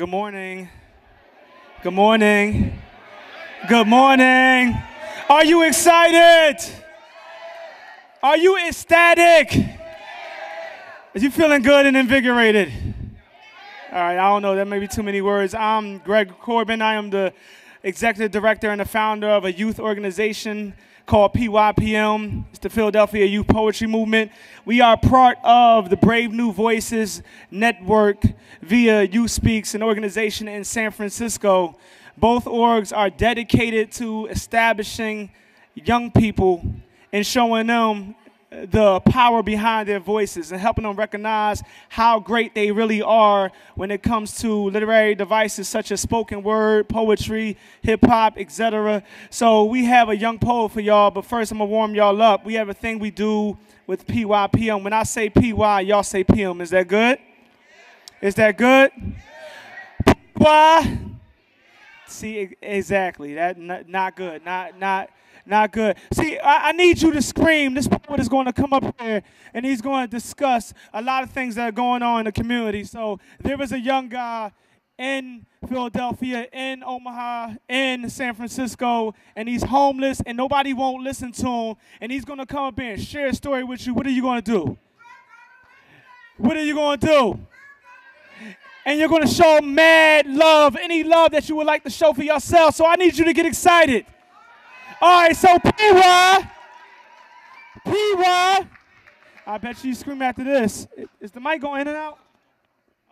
Good morning. Good morning. Good morning. Are you excited? Are you ecstatic? Are you feeling good and invigorated? All right, I don't know, that may be too many words. I'm Greg Corbin. I am the executive director and the founder of a youth organization called PYPM. It's the Philadelphia Youth Poetry Movement. We are part of the Brave New Voices Network via Youth Speaks, an organization in San Francisco. Both orgs are dedicated to establishing young people and showing them the power behind their voices and helping them recognize how great they really are when it comes to literary devices such as spoken word, poetry, hip-hop, etc. So we have a young poet for y'all, but first I'm going to warm y'all up. We have a thing we do with PYPM. When I say PY, y'all say PM. Is that good? Is that good? PY? See, exactly. That not good. Not good. See, I need you to scream. This poet is going to come up here, and he's going to discuss a lot of things that are going on in the community. So there was a young guy in Philadelphia, in Omaha, in San Francisco, and he's homeless, and nobody won't listen to him. And he's going to come up here and share a story with you. What are you going to do? What are you going to do? And you're going to show mad love, any love that you would like to show for yourself. So I need you to get excited. All right, so PY. I bet you scream after this. Is the mic going in and out?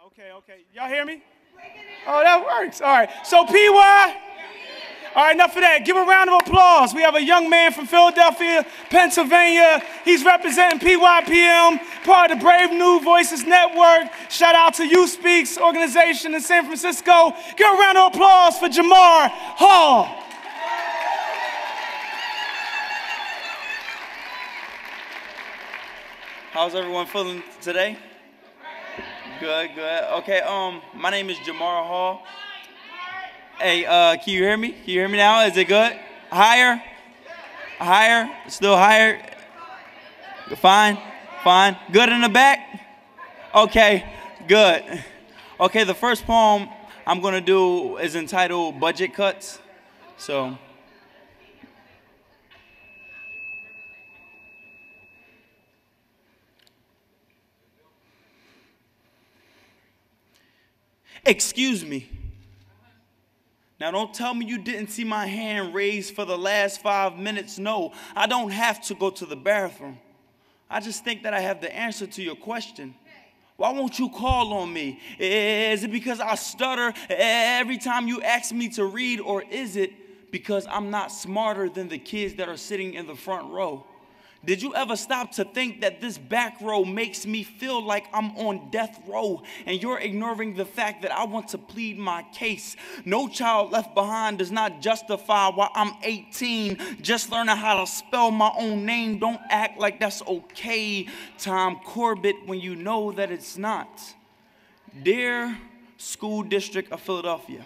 Okay. Y'all hear me? Oh, that works. All right, so PY. All right, enough of that. Give a round of applause. We have a young man from Philadelphia, Pennsylvania. He's representing PYPM, part of the Brave New Voices Network. Shout out to Youth Speaks organization in San Francisco. Give a round of applause for Jamar Hall. How's everyone feeling today? Good. Okay, my name is Jamar Hall. Hey, can you hear me? Can you hear me now? Is it good? Higher? Still higher? Fine. Good in the back? Okay, good. Okay, the first poem I'm gonna do is entitled Budget Cuts. So. Excuse me. Now don't tell me you didn't see my hand raised for the last 5 minutes. No, I don't have to go to the bathroom. I just think that I have the answer to your question. Why won't you call on me? Is it because I stutter every time you ask me to read, or is it because I'm not smarter than the kids that are sitting in the front row? Did you ever stop to think that this back row makes me feel like I'm on death row, and you're ignoring the fact that I want to plead my case? No child left behind does not justify why I'm 18, just learning how to spell my own name. Don't act like that's okay, Tom Corbett, when you know that it's not. Dear School District of Philadelphia,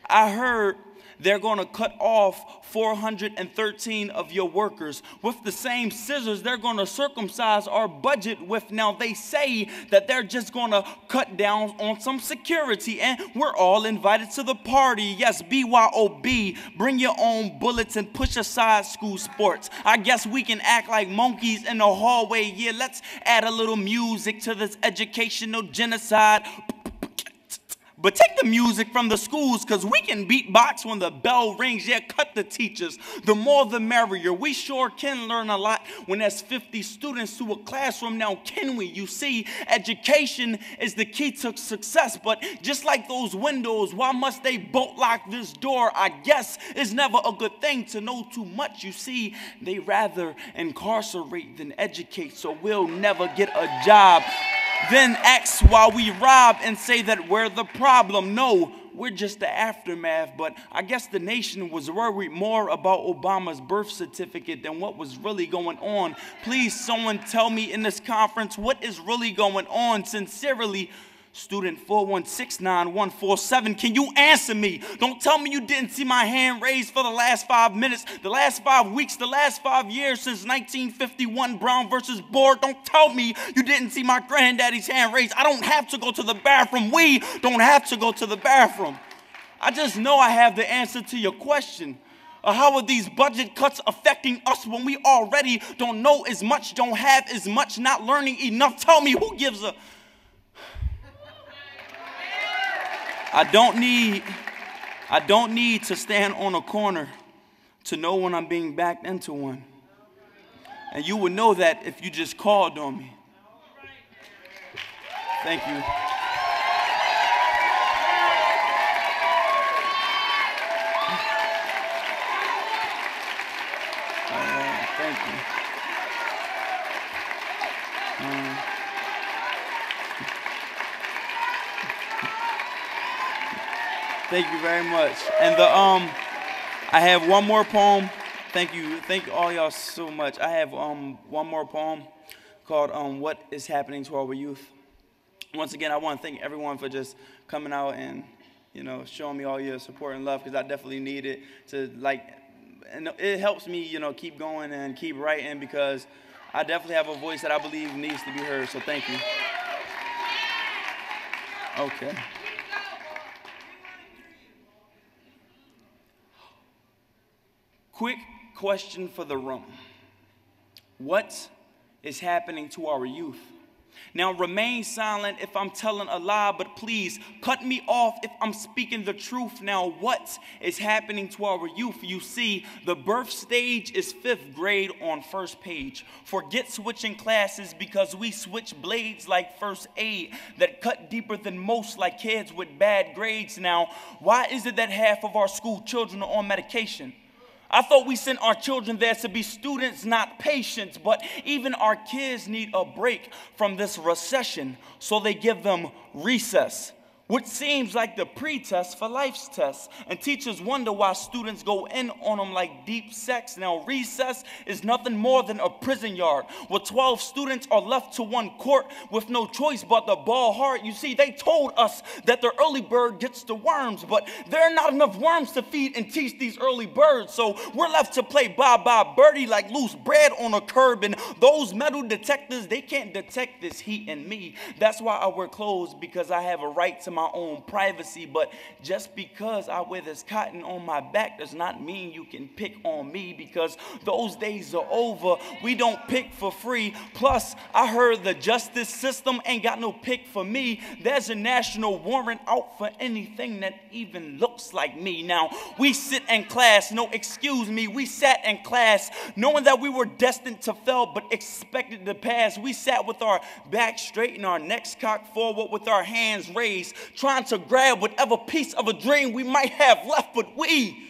I heard they're going to cut off 413 of your workers with the same scissors they're going to circumcise our budget with. Now they say that they're just going to cut down on some security, and we're all invited to the party. Yes, BYOB, bring your own bullets and push aside school sports. I guess we can act like monkeys in the hallway. Yeah, let's add a little music to this educational genocide. But take the music from the schools, because we can beatbox when the bell rings. Yeah, cut the teachers. The more the merrier. We sure can learn a lot when there's 50 students to a classroom. Now, can we? You see, education is the key to success. But just like those windows, why must they bolt lock this door? I guess it's never a good thing to know too much. You see, they rather incarcerate than educate, so we'll never get a job. Then ask why we rob and say that we're the problem. No, we're just the aftermath. But I guess the nation was worried more about Obama's birth certificate than what was really going on. Please, someone tell me in this conference what is really going on. Sincerely, Student 4169147, can you answer me? Don't tell me you didn't see my hand raised for the last 5 minutes, the last 5 weeks, the last 5 years since 1951 Brown versus Board. Don't tell me you didn't see my granddaddy's hand raised. I don't have to go to the bathroom. We don't have to go to the bathroom. I just know I have the answer to your question. How are these budget cuts affecting us when we already don't know as much, don't have as much, not learning enough? Tell me, who gives a... I don't need to stand on a corner to know when I'm being backed into one. And you would know that if you just called on me. Thank you. Thank you. Thank you very much. And I have one more poem. Thank you all y'all so much. I have one more poem called What is Happening to Our Youth. Once again, I want to thank everyone for just coming out and, showing me all your support and love, because I definitely need it to, and it helps me, keep going and keep writing, because I definitely have a voice that I believe needs to be heard. So thank you. Okay. Quick question for the room. What is happening to our youth? Now remain silent if I'm telling a lie, but please cut me off if I'm speaking the truth. Now what is happening to our youth? You see, the birth stage is 5th grade on first page. Forget switching classes, because we switch blades like first aid that cut deeper than most, like kids with bad grades. Now, why is it that half of our school children are on medication? I thought we sent our children there to be students, not patients, but even our kids need a break from this recession, so they give them recess, which seems like the pretest for life's test. And teachers wonder why students go in on them like deep sex. Now recess is nothing more than a prison yard where 12 students are left to one court with no choice but the ball hard. You see, they told us that the early bird gets the worms, but there are not enough worms to feed and teach these early birds. So we're left to play bye-bye birdie like loose bread on a curb. And those metal detectors, they can't detect this heat in me. That's why I wear clothes, because I have a right to my own privacy. But just because I wear this cotton on my back does not mean you can pick on me, because those days are over. We don't pick for free. Plus, I heard the justice system ain't got no pick for me. There's a national warrant out for anything that even looks like me. Now, we sit in class, no, excuse me, we sat in class knowing that we were destined to fail but expected to pass. We sat with our back straight and our necks cocked forward with our hands raised, trying to grab whatever piece of a dream we might have left, but we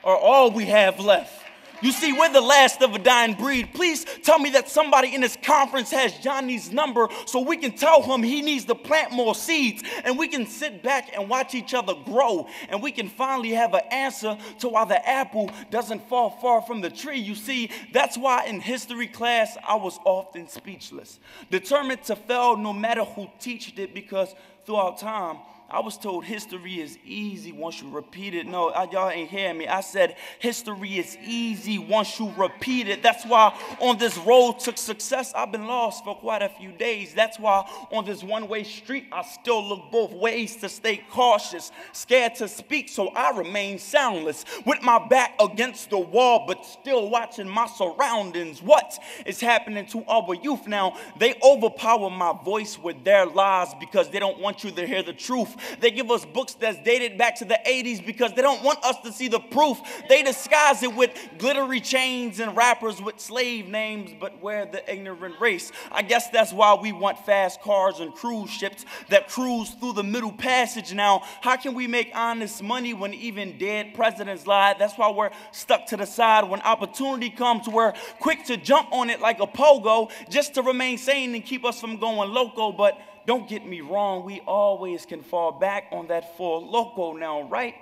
are all we have left. You see, we're the last of a dying breed. Please tell me that somebody in this conference has Johnny's number so we can tell him he needs to plant more seeds, and we can sit back and watch each other grow, and we can finally have an answer to why the apple doesn't fall far from the tree. You see, that's why in history class I was often speechless, determined to fail no matter who taught it, because throughout time I was told history is easy once you repeat it. No, y'all ain't hearing me. I said history is easy once you repeat it. That's why on this road to success, I've been lost for quite a few days. That's why on this one-way street, I still look both ways to stay cautious, scared to speak, so I remain soundless, with my back against the wall, but still watching my surroundings. What is happening to our youth now? They overpower my voice with their lies because they don't want you to hear the truth. They give us books that's dated back to the 80s because they don't want us to see the proof. They disguise it with glittery chains and rappers with slave names, but we're the ignorant race. I guess that's why we want fast cars and cruise ships that cruise through the middle passage. Now, how can we make honest money when even dead presidents lie? That's why we're stuck to the side. When opportunity comes, we're quick to jump on it like a pogo just to remain sane and keep us from going loco. But don't get me wrong, we always can fall back on that full loco now, right?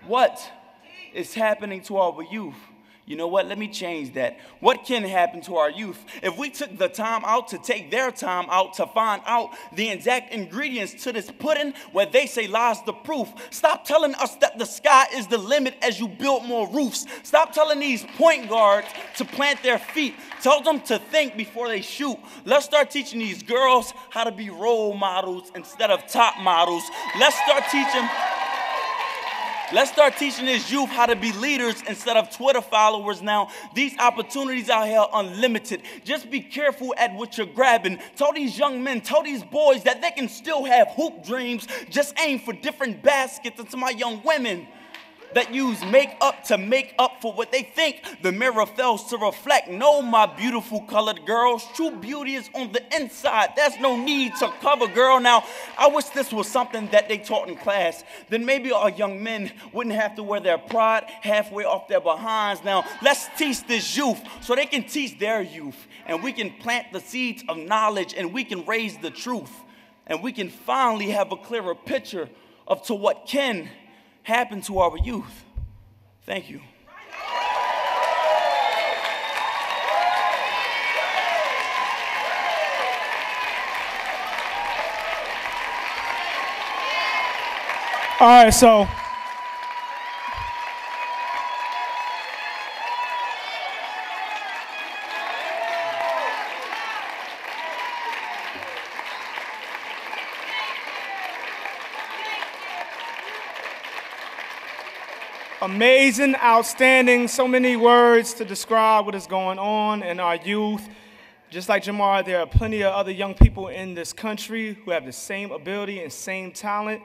What is happening to our youth? You know what? Let me change that. What can happen to our youth if we took the time out to take their time out to find out the exact ingredients to this pudding where they say lies the proof? Stop telling us that the sky is the limit as you build more roofs. Stop telling these point guards to plant their feet. Tell them to think before they shoot. Let's start teaching these girls how to be role models instead of top models. Let's start teaching this youth how to be leaders instead of Twitter followers now. These opportunities out here are unlimited. Just be careful at what you're grabbing. Tell these young men, tell these boys that they can still have hoop dreams. Just aim for different baskets. And to my young women that use makeup to make up for what they think the mirror fails to reflect. No, my beautiful colored girls, true beauty is on the inside. There's no need to cover, girl. Now, I wish this was something that they taught in class. Then maybe our young men wouldn't have to wear their pride halfway off their behinds. Now, let's teach this youth so they can teach their youth. And we can plant the seeds of knowledge and we can raise the truth. And we can finally have a clearer picture of to what can happen to our youth. Thank you. All right, so amazing, outstanding, so many words to describe what is going on in our youth. Just like Jamar, there are plenty of other young people in this country who have the same ability and same talent.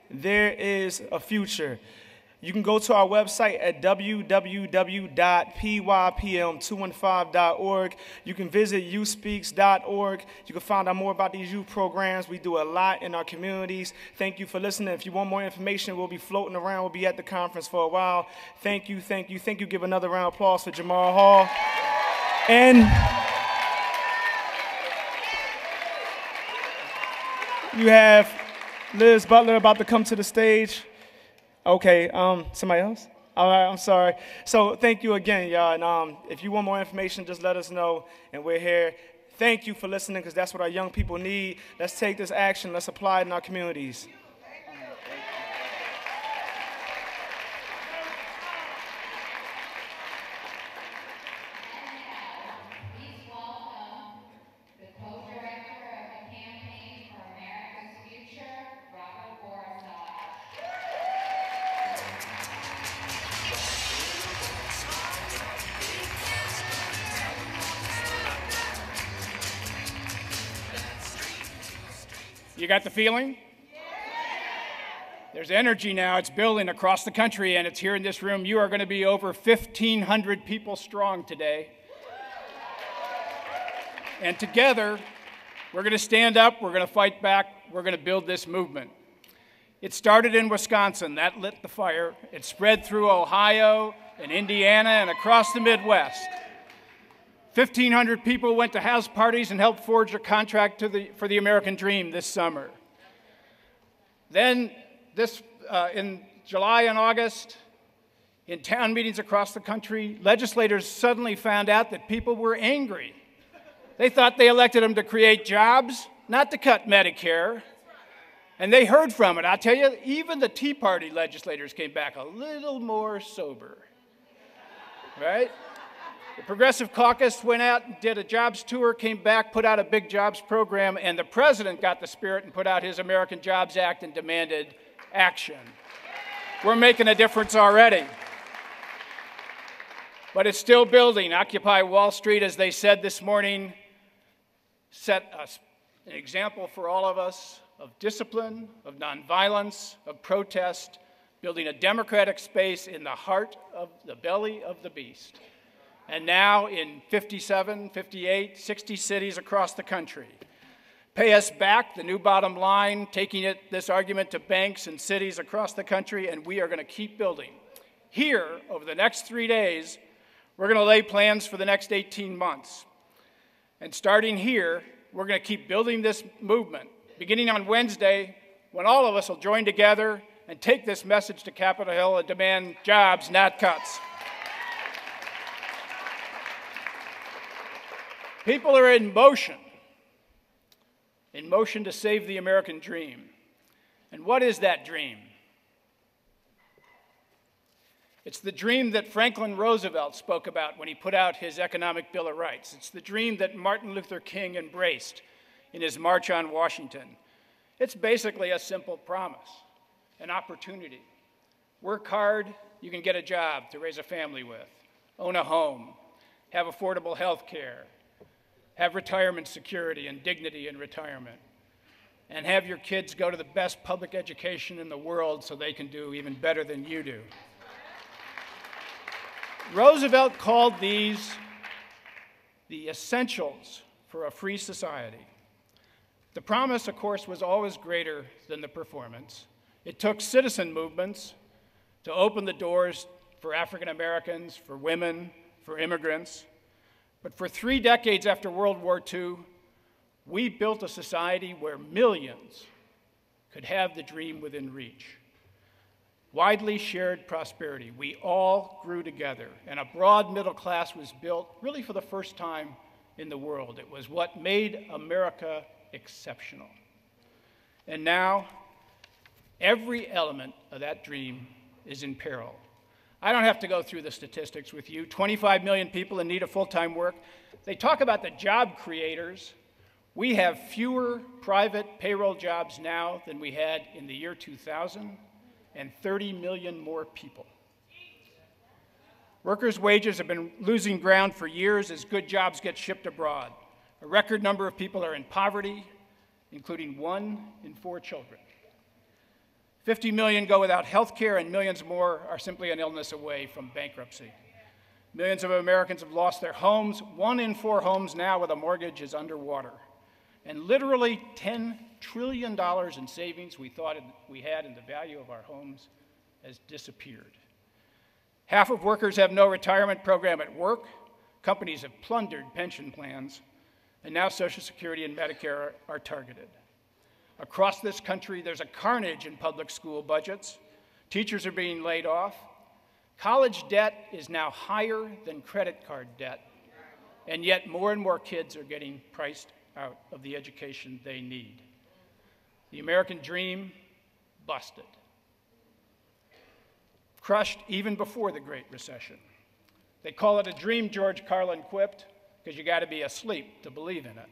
There is a future. You can go to our website at www.pypm215.org. You can visit youthspeaks.org. You can find out more about these youth programs. We do a lot in our communities. Thank you for listening. If you want more information, we'll be floating around. We'll be at the conference for a while. Thank you, thank you, thank you. Give another round of applause for Jamal Hall. And you have Liz Butler about to come to the stage. Okay, somebody else? All right, I'm sorry. So thank you again, y'all. And if you want more information, just let us know, and we're here. Thank you for listening, because that's what our young people need. Let's take this action. Let's apply it in our communities. You got the feeling? There's energy now. It's building across the country, and it's here in this room. You are going to be over 1,500 people strong today. And together, we're going to stand up, we're going to fight back, we're going to build this movement. It started in Wisconsin. That lit the fire. It spread through Ohio and Indiana and across the Midwest. 1,500 people went to house parties and helped forge a contract for the American dream this summer. Then in July and August, in town meetings across the country, legislators suddenly found out that people were angry. They thought they elected them to create jobs, not to cut Medicare. And they heard from it. I'll tell you, even the Tea Party legislators came back a little more sober, right? The Progressive Caucus went out and did a jobs tour, came back, put out a big jobs program, and the president got the spirit and put out his American Jobs Act and demanded action. We're making a difference already. But it's still building. Occupy Wall Street, as they said this morning, set us an example for all of us of discipline, of nonviolence, of protest, building a democratic space in the heart of the belly of the beast. And now in 57, 58, 60 cities across the country. Pay us back, the new bottom line, taking this argument to banks and cities across the country, and we are going to keep building. Here, over the next 3 days, we're going to lay plans for the next 18 months. And starting here, we're going to keep building this movement, beginning on Wednesday, when all of us will join together and take this message to Capitol Hill and demand jobs, not cuts. People are in motion to save the American dream. And what is that dream? It's the dream that Franklin Roosevelt spoke about when he put out his Economic Bill of Rights. It's the dream that Martin Luther King embraced in his March on Washington. It's basically a simple promise, an opportunity. Work hard, you can get a job to raise a family with, own a home, have affordable health care, have retirement security and dignity in retirement, and have your kids go to the best public education in the world so they can do even better than you do. Roosevelt called these the essentials for a free society. The promise, of course, was always greater than the performance. It took citizen movements to open the doors for African Americans, for women, for immigrants. But for 3 decades after World War II, we built a society where millions could have the dream within reach. Widely shared prosperity. We all grew together, and a broad middle class was built really for the first time in the world. It was what made America exceptional. And now, every element of that dream is in peril. I don't have to go through the statistics with you. 25 million people in need of full-time work. They talk about the job creators. We have fewer private payroll jobs now than we had in the year 2000, and 30 million more people. Workers' wages have been losing ground for years as good jobs get shipped abroad. A record number of people are in poverty, including 1 in 4 children. 50 million go without health care, and millions more are simply an illness away from bankruptcy. Millions of Americans have lost their homes. 1 in 4 homes now with a mortgage is underwater. And literally $10 trillion in savings we thought we had in the value of our homes has disappeared. Half of workers have no retirement program at work. Companies have plundered pension plans, and now Social Security and Medicare are targeted. Across this country, there's a carnage in public school budgets. Teachers are being laid off. College debt is now higher than credit card debt, and yet more and more kids are getting priced out of the education they need. The American dream, busted. Crushed even before the Great Recession. They call it a dream, George Carlin quipped, because you got to be asleep to believe in it.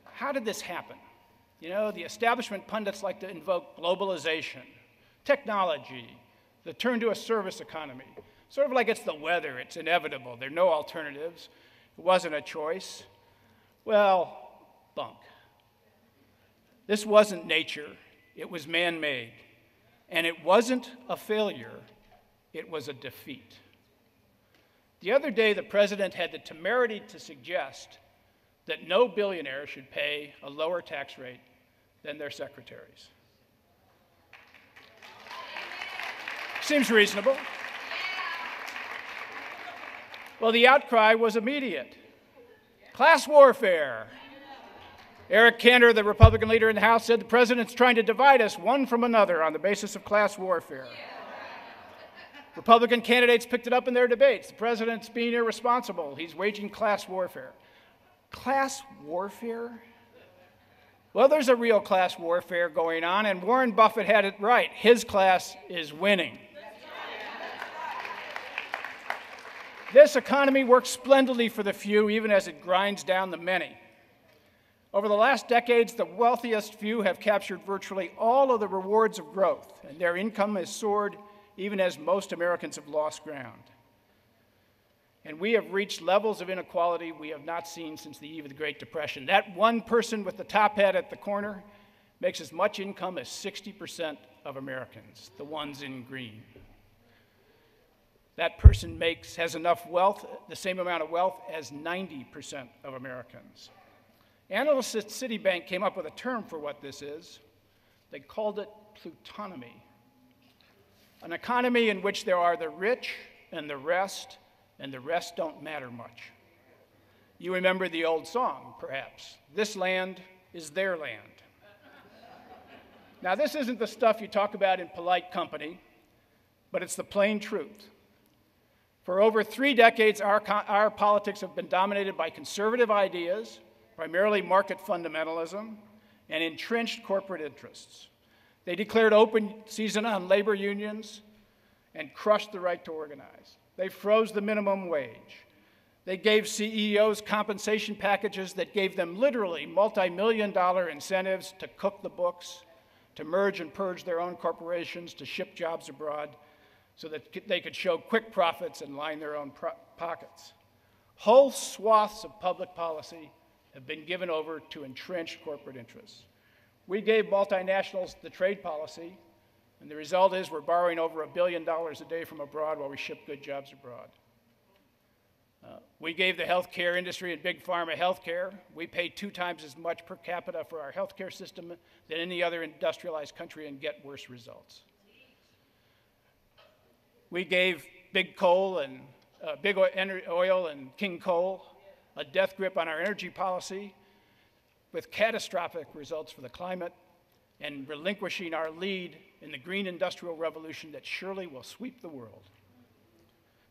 How did this happen? You know, the establishment pundits like to invoke globalization, technology, the turn to a service economy. Sort of like it's the weather, it's inevitable, there are no alternatives. It wasn't a choice. Well, bunk. This wasn't nature, it was man-made. And it wasn't a failure, it was a defeat. The other day, the president had the temerity to suggest that no billionaire should pay a lower tax rate than their secretaries. Seems reasonable. Well, the outcry was immediate. Class warfare. Eric Cantor, the Republican leader in the House, said the president's trying to divide us one from another on the basis of class warfare. Republican candidates picked it up in their debates. The president's being irresponsible. He's waging class warfare. Class warfare? Well, there's a real class warfare going on, and Warren Buffett had it right. His class is winning. This economy works splendidly for the few, even as it grinds down the many. Over the last decades, the wealthiest few have captured virtually all of the rewards of growth, and their income has soared even as most Americans have lost ground. And we have reached levels of inequality we have not seen since the eve of the Great Depression. That one person with the top hat at the corner makes as much income as 60% of Americans, the ones in green. That person has enough wealth, the same amount of wealth as 90% of Americans. Analysts at Citibank came up with a term for what this is. They called it plutonomy. An economy in which there are the rich and the rest don't matter much. You remember the old song, perhaps. This land is their land. Now, this isn't the stuff you talk about in polite company, but it's the plain truth. For over 3 decades, our politics have been dominated by conservative ideas, primarily market fundamentalism, and entrenched corporate interests. They declared open season on labor unions and crushed the right to organize. They froze the minimum wage. They gave CEOs compensation packages that gave them literally multi-million-dollar incentives to cook the books, to merge and purge their own corporations, to ship jobs abroad so that they could show quick profits and line their own pockets. Whole swaths of public policy have been given over to entrenched corporate interests. We gave multinationals the trade policy, and the result is we're borrowing over $1 billion a day from abroad while we ship good jobs abroad. We gave the healthcare industry and big pharma healthcare. We pay 2 times as much per capita for our healthcare system than any other industrialized country and get worse results. We gave big coal and big oil and king coal a death grip on our energy policy with catastrophic results for the climate and relinquishing our lead in the green industrial revolution that surely will sweep the world.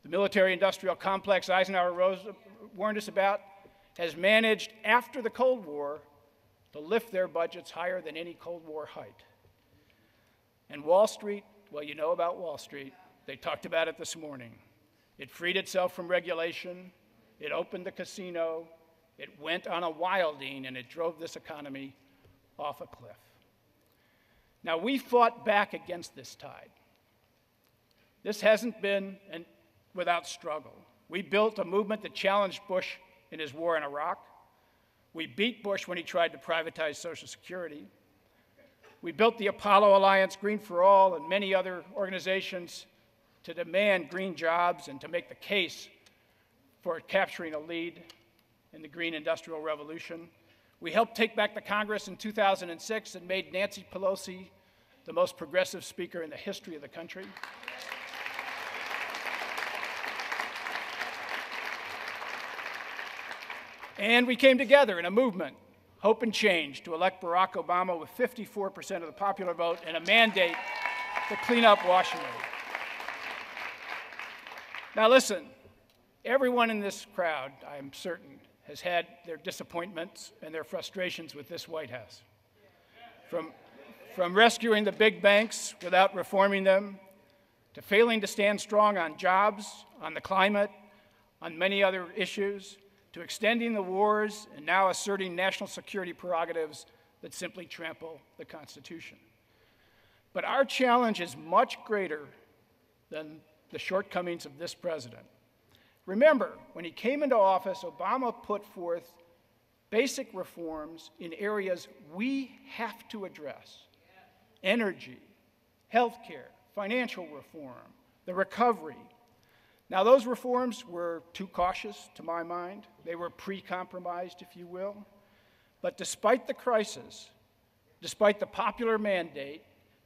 The military-industrial complex Eisenhower warned us about has managed, after the Cold War, to lift their budgets higher than any Cold War height. And Wall Street, well, you know about Wall Street. They talked about it this morning. It freed itself from regulation. It opened the casino. It went on a wilding, and it drove this economy off a cliff. Now, we fought back against this tide. This hasn't been without struggle. We built a movement that challenged Bush in his war in Iraq. We beat Bush when he tried to privatize Social Security. We built the Apollo Alliance, Green for All, and many other organizations to demand green jobs and to make the case for capturing a lead in the green industrial revolution. We helped take back the Congress in 2006 and made Nancy Pelosi the most progressive speaker in the history of the country. And we came together in a movement, Hope and Change, to elect Barack Obama with 54% of the popular vote and a mandate to clean up Washington. Now listen, everyone in this crowd, I'm certain, has had their disappointments and their frustrations with this White House. From rescuing the big banks without reforming them, to failing to stand strong on jobs, on the climate, on many other issues, to extending the wars and now asserting national security prerogatives that simply trample the Constitution. But our challenge is much greater than the shortcomings of this president. Remember, when he came into office, Obama put forth basic reforms in areas we have to address: energy, healthcare, financial reform, the recovery. Now, those reforms were too cautious, to my mind. They were pre-compromised, if you will. But despite the crisis, despite the popular mandate,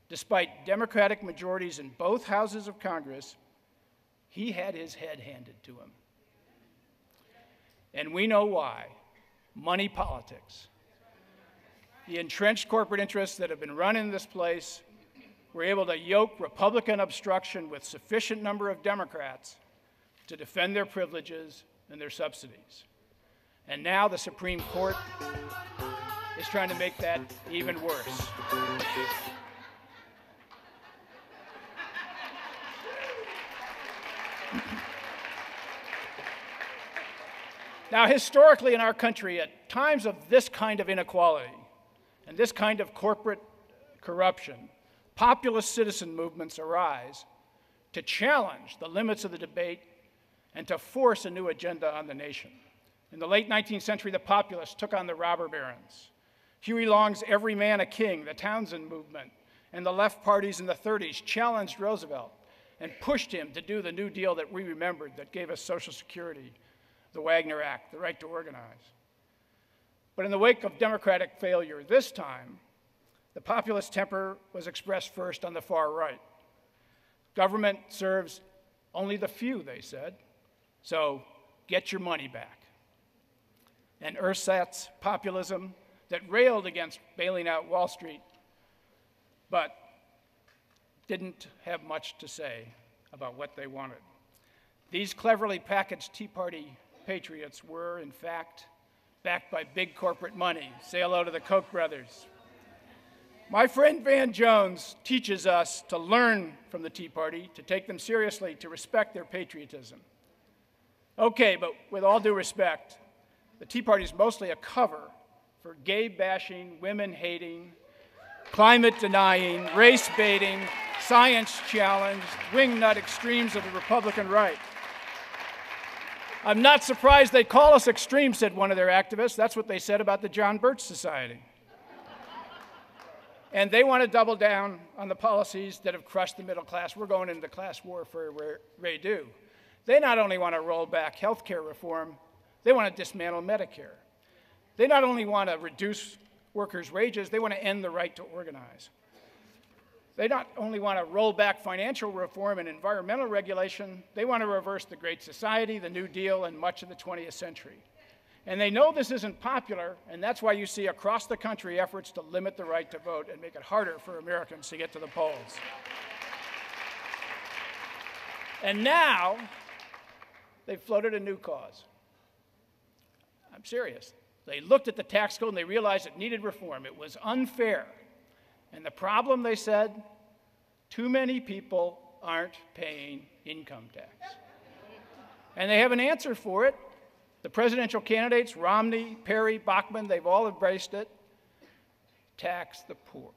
despite Democratic majorities in both houses of Congress, he had his head handed to him. And we know why. Money politics. The entrenched corporate interests that have been running this place were able to yoke Republican obstruction with sufficient number of Democrats to defend their privileges and their subsidies. And now the Supreme Court is trying to make that even worse. Now, historically in our country, at times of this kind of inequality and this kind of corporate corruption, populist citizen movements arise to challenge the limits of the debate and to force a new agenda on the nation. In the late 19th century, the populists took on the robber barons. Huey Long's Every Man a King, the Townsend movement, and the left parties in the 30s challenged Roosevelt and pushed him to do the New Deal that we remembered, that gave us Social Security, the Wagner Act, the right to organize. But in the wake of Democratic failure this time, the populist temper was expressed first on the far right. Government serves only the few, they said, so get your money back. And ersatz populism that railed against bailing out Wall Street, but didn't have much to say about what they wanted. These cleverly packaged Tea Party patriots were, in fact, backed by big corporate money. Say hello to the Koch brothers. My friend Van Jones teaches us to learn from the Tea Party, to take them seriously, to respect their patriotism. Okay, but with all due respect, the Tea Party is mostly a cover for gay-bashing, women-hating, climate-denying, race-baiting, science-challenged, wingnut extremes of the Republican right. I'm not surprised they call us extreme, said one of their activists. That's what they said about the John Birch Society. And they want to double down on the policies that have crushed the middle class. We're going into class warfare where they do. They not only want to roll back health care reform, they want to dismantle Medicare. They not only want to reduce workers' wages, they want to end the right to organize. They not only want to roll back financial reform and environmental regulation, they want to reverse the Great Society, the New Deal, and much of the 20th century. And they know this isn't popular, and that's why you see across the country efforts to limit the right to vote and make it harder for Americans to get to the polls. And now, they've floated a new cause. I'm serious. They looked at the tax code and they realized it needed reform. It was unfair. And the problem, they said, too many people aren't paying income tax. And they have an answer for it. The presidential candidates, Romney, Perry, Bachmann, they've all embraced it. Tax the poor.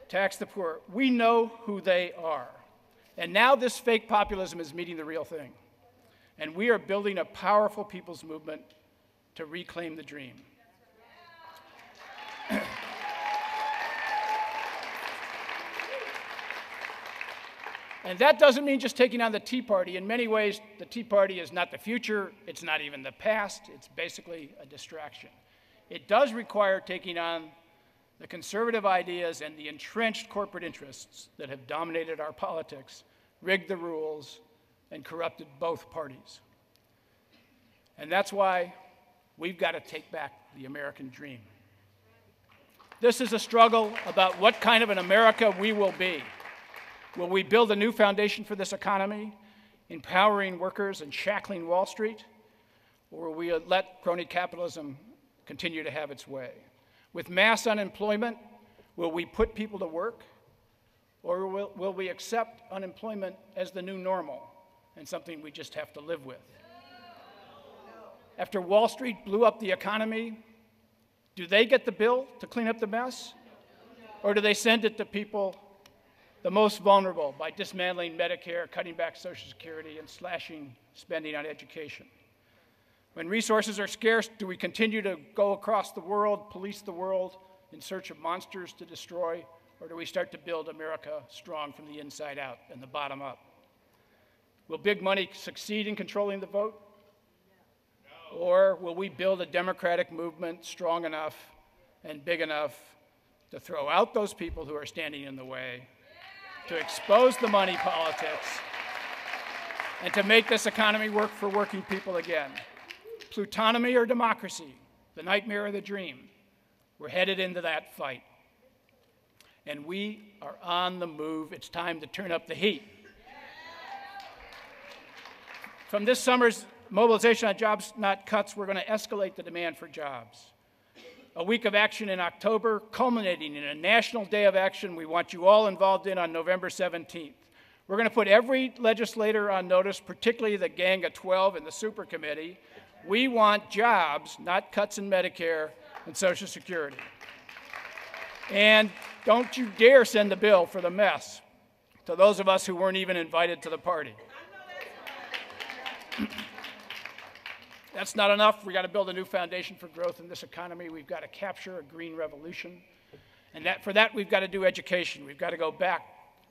Tax the poor. We know who they are. And now this fake populism is meeting the real thing. And we are building a powerful people's movement to reclaim the dream. And that doesn't mean just taking on the Tea Party. In many ways, the Tea Party is not the future. It's not even the past. It's basically a distraction. It does require taking on the conservative ideas and the entrenched corporate interests that have dominated our politics, rigged the rules, and corrupted both parties. And that's why we've got to take back the American dream. This is a struggle about what kind of an America we will be. Will we build a new foundation for this economy, empowering workers and shackling Wall Street? Or will we let crony capitalism continue to have its way? With mass unemployment, will we put people to work? Or will we accept unemployment as the new normal and something we just have to live with? After Wall Street blew up the economy, do they get the bill to clean up the mess? Or do they send it to people the most vulnerable by dismantling Medicare, cutting back Social Security, and slashing spending on education? When resources are scarce, do we continue to go across the world, police the world, in search of monsters to destroy, or do we start to build America strong from the inside out and the bottom up? Will big money succeed in controlling the vote? No. Or will we build a democratic movement strong enough and big enough to throw out those people who are standing in the way, to expose the money politics, and to make this economy work for working people again? Plutonomy or democracy, the nightmare or the dream? We're headed into that fight. And we are on the move. It's time to turn up the heat. From this summer's mobilization on jobs, not cuts, we're going to escalate the demand for jobs. A week of action in October, culminating in a national day of action we want you all involved in on November 17th. We're going to put every legislator on notice, particularly the Gang of 12 and the Super Committee. We want jobs, not cuts in Medicare and Social Security. And don't you dare send the bill for the mess to those of us who weren't even invited to the party. That's not enough. We've got to build a new foundation for growth in this economy. We've got to capture a green revolution. And for that, we've got to do education. We've got to go back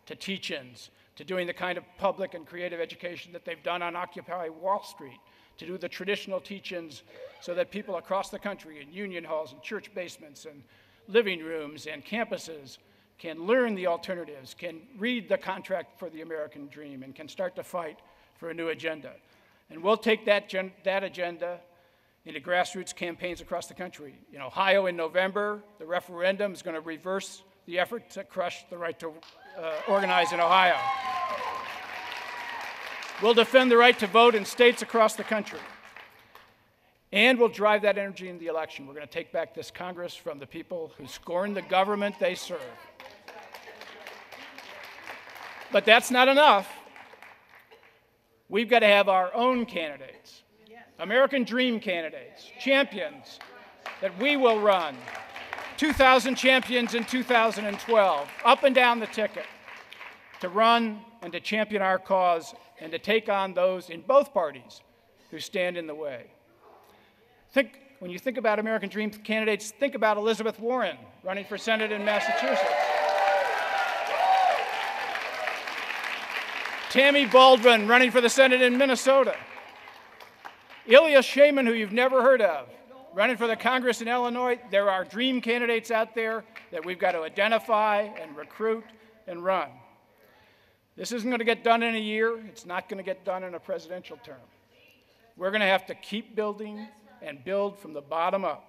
to teach-ins, to doing the kind of public and creative education that they've done on Occupy Wall Street, to do the traditional teach-ins so that people across the country in union halls and church basements and living rooms and campuses can learn the alternatives, can read the contract for the American dream, and can start to fight for a new agenda. And we'll take that agenda into grassroots campaigns across the country. In Ohio in November, the referendum is going to reverse the effort to crush the right to organize in Ohio. We'll defend the right to vote in states across the country. And we'll drive that energy in the election. We're going to take back this Congress from the people who scorn the government they serve. But that's not enough. We've got to have our own candidates, American dream candidates, champions that we will run. 2,000 champions in 2012, up and down the ticket, to run and to champion our cause and to take on those in both parties who stand in the way. When you think about American dream candidates, think about Elizabeth Warren running for Senate in Massachusetts. Tammy Baldwin running for the Senate in Minnesota. Ilya Shaiman, who you've never heard of, running for the Congress in Illinois. There are dream candidates out there that we've got to identify and recruit and run. This isn't going to get done in a year. It's not going to get done in a presidential term. We're going to have to keep building and build from the bottom up.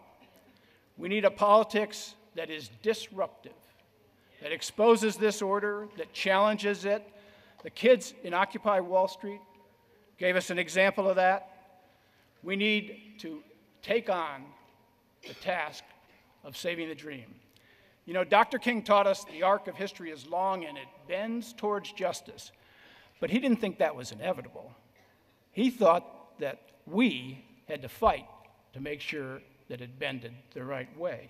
We need a politics that is disruptive, that exposes this order, that challenges it. The kids in Occupy Wall Street gave us an example of that. We need to take on the task of saving the dream. You know, Dr. King taught us the arc of history is long and it bends towards justice. But he didn't think that was inevitable. He thought that we had to fight to make sure that it bended the right way.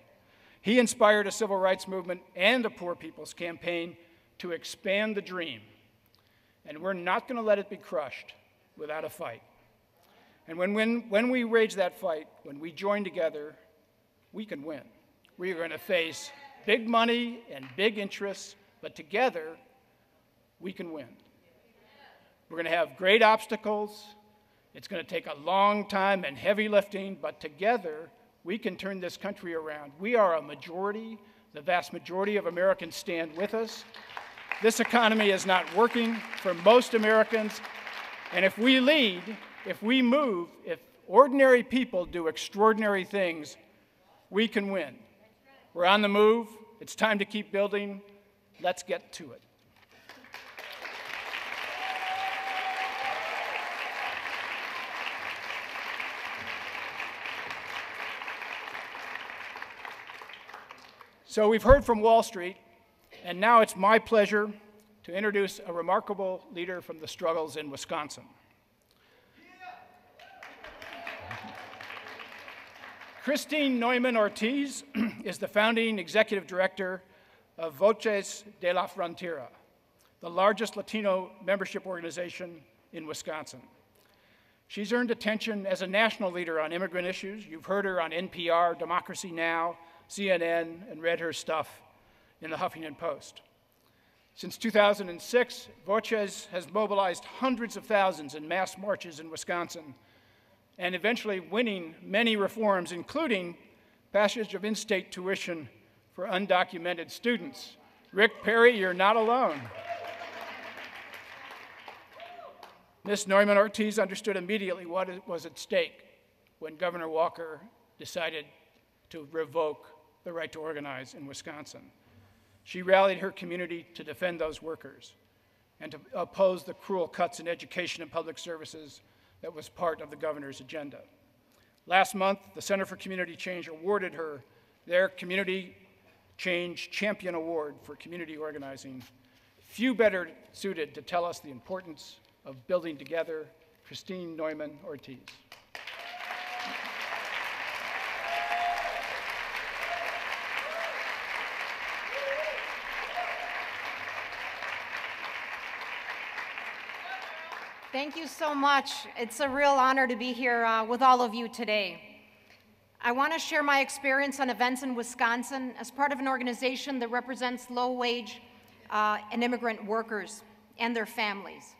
He inspired a civil rights movement and a poor people's campaign to expand the dream. And we're not going to let it be crushed without a fight. And when we wage that fight, when we join together, we can win. We are going to face big money and big interests, but together, we can win. We're going to have great obstacles. It's going to take a long time and heavy lifting, but together, we can turn this country around. We are a majority. The vast majority of Americans stand with us. This economy is not working for most Americans, and if we lead, if we move, if ordinary people do extraordinary things, we can win. We're on the move. It's time to keep building. Let's get to it. So we've heard from Wall Street, and now it's my pleasure to introduce a remarkable leader from the struggles in Wisconsin. Christine Neumann-Ortiz is the founding executive director of Voces de la Frontera, the largest Latino membership organization in Wisconsin. She's earned attention as a national leader on immigrant issues. You've heard her on NPR, Democracy Now!, CNN, and read her stuff in the Huffington Post. Since 2006, Voces has mobilized hundreds of thousands in mass marches in Wisconsin, and eventually winning many reforms, including passage of in-state tuition for undocumented students. Rick Perry, you're not alone. Ms. Neumann-Ortiz understood immediately what was at stake when Governor Walker decided to revoke the right to organize in Wisconsin. She rallied her community to defend those workers and to oppose the cruel cuts in education and public services that was part of the governor's agenda. Last month, the Center for Community Change awarded her their Community Change Champion Award for community organizing. Few better suited to tell us the importance of building together, Christine Neumann-Ortiz. Thank you so much. It's a real honor to be here with all of you today. I want to share my experience on events in Wisconsin as part of an organization that represents low-wage and immigrant workers and their families.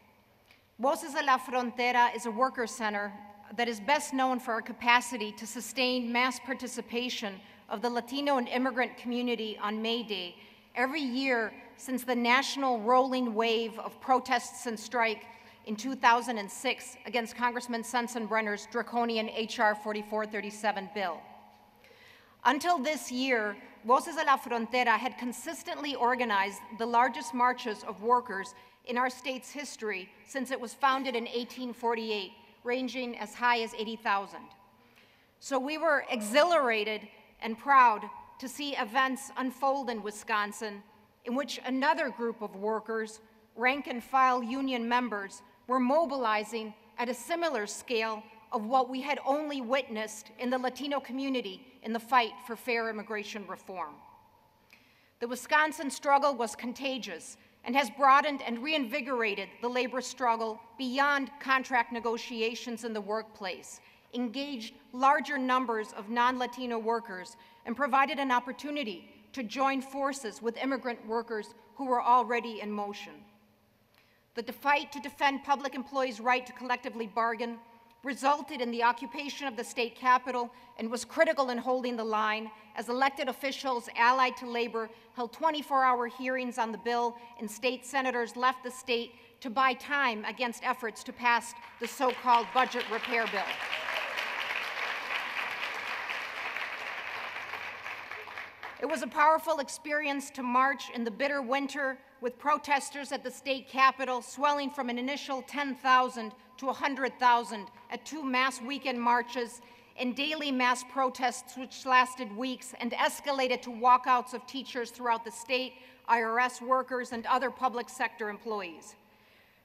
Voces de la Frontera is a worker center that is best known for our capacity to sustain mass participation of the Latino and immigrant community on May Day every year since the national rolling wave of protests and strike in 2006 against Congressman Sensenbrenner's draconian H.R. 4437 bill. Until this year, Voces de la Frontera had consistently organized the largest marches of workers in our state's history since it was founded in 1848, ranging as high as 80,000. So we were exhilarated and proud to see events unfold in Wisconsin in which another group of workers, rank and file union members, were mobilizing at a similar scale of what we had only witnessed in the Latino community in the fight for fair immigration reform. The Wisconsin struggle was contagious and has broadened and reinvigorated the labor struggle beyond contract negotiations in the workplace, engaged larger numbers of non-Latino workers, and provided an opportunity to join forces with immigrant workers who were already in motion. The fight to defend public employees' right to collectively bargain resulted in the occupation of the state capitol and was critical in holding the line as elected officials allied to labor held 24-hour hearings on the bill and state senators left the state to buy time against efforts to pass the so-called budget repair bill. It was a powerful experience to march in the bitter winter with protesters at the state capitol swelling from an initial 10,000 to 100,000 at 2 mass weekend marches and daily mass protests which lasted weeks and escalated to walkouts of teachers throughout the state, IRS workers, and other public sector employees.